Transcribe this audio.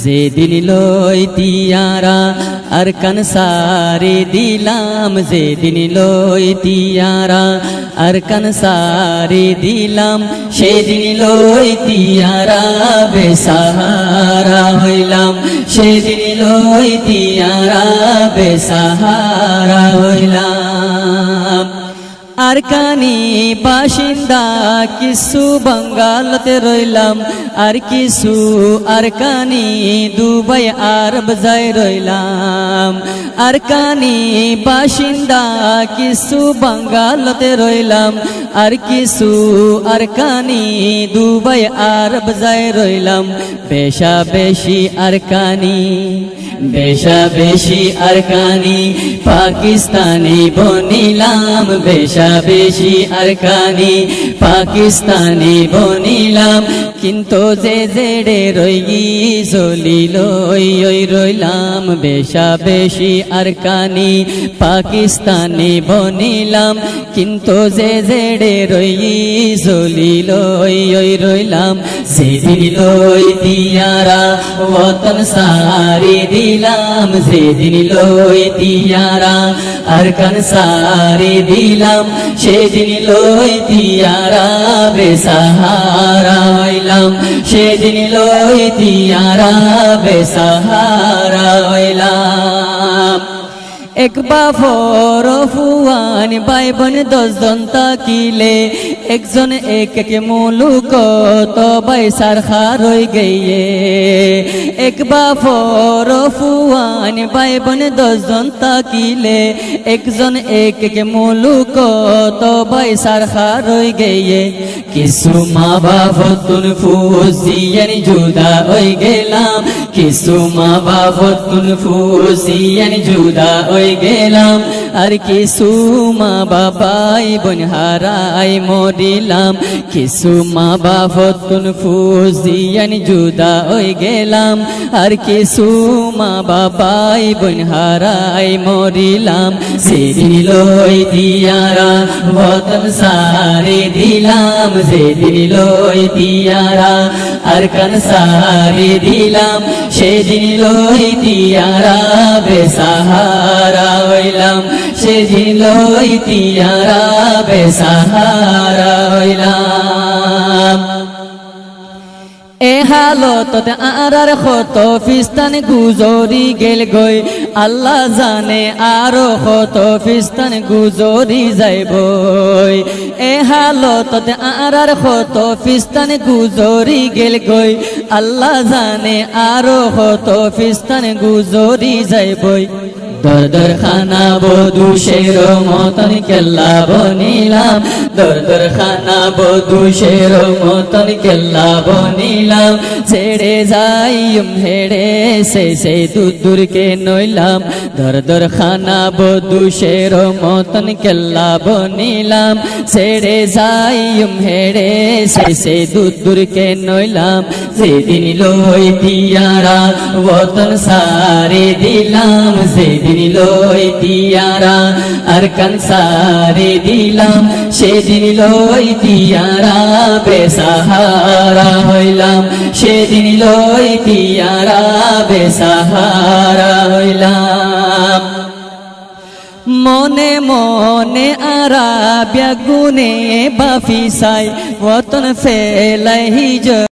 যেদিন লইতিয়ারা আরকান সারে দিলাম, যেদিন লইতিয়ারা আরকান সারে দিলাম, সেদিন লইতিয়ারা বেসাহারা হইলাম, সেদিন লইতিয়ারা বেসাহারা হইলাম। আরকানি বাসিন্দা কিছু বাঙ্গালতে রইলাম, আর কিছু আরকানি দুবাই আরব যাই রইলাম। আরকানি বাসিন্দা কিছু বাঙ্গালতে রইলাম, আর কিছু আরকানি দুবাই আরব যাই রইলাম। বেশা বেশি আরকানি, বেশা বেশি আরকানি পাকিস্তানি বনিলাম, বেশা বেশি আরকানি পাকিস্তানি বনিলাম। কিন্তু যে জেড়ে রইগি জলিল ওই রইলাম, বেশা বেশি আরকানি পাকিস্তানি বনিলাম। কিন্তু যে জেড়ে রইগি জলিল ওই রইলাম। যেদিন লইতিয়ারা ওতন সারি দিলাম, যেদিন লইতিয়ারা আরকান সারি দিলাম, সেদিন লইতিয়ারা বেসাহারা হইলাম, সেদিন লইতিয়ারা বেসাহারা হইলাম। এক বাপর ফুয়ান ভাই বোন 10 জন তাকিলে, একজন এক এক মুলুক তো ভাই সারখার হই গইয়ে। এক বাপর ফুয়ান ভাই বোন 10 জন তাকিলে, একজন এক এক মুলুক তো ভাই সারখার হই গইয়ে। কিছু মা বাপ তুন ফুসিয়ান জুদা হই গেলাম, কিছু মা বাপ তুন ফুসিয়ান জুদা হই গেলাম। আর কিছু মা বাবাই বোন হারাই মরিলাম, কিছু মা বাপ তুন ফুসিয়ান জুদা হই গেলাম। আর কিছু মা বাবাই বোন হারাই মরিলাম। সেদিন লইতিয়ারা ওতন সারে দিলাম, যেদিন লইতিয়ারা আরকান সারে দিলাম, সেদিন লইতিয়ারা বেসাহারা হইলাম, সেদিন লইতিয়ারা বেসাহারা হইলাম। এ হালত আর কত ফিস্তান গুজরি গেল গই, আল্লাহ জানে আরো কত ফিস্তান গুজরি যাইব। এ হালত আর কত ফিস্তান গুজরি গেল গই, আল্লাহ জানে আরো কত ফিস্তান গুজরি যাইব। দর দর খানা বধূশের মতন কেল্লা বনিলাম, দর দর খানা বধূশের মতন কেল্লা বনিলাম। ছেড়ে যাইম হেড়ে সে দূরকে নইলাম, দর দর খানা বধূশের মতন কেল্লা বনিলাম। ছেড়ে যাইম হেড়ে সে দূরকে নইলাম। যেদিন লইতিয়ারা ওতন সারে দিলাম, যেদিন লইতিয়ারা আরকান সারে দিলাম, সেদিন লইতিয়ারা বেসাহারা হইলাম, সেদিন লইতিয়ারা বেসাহারা হইলাম। মনে মনে আরাবিয়া গুনে বাফিসাই ওতন ফেলাই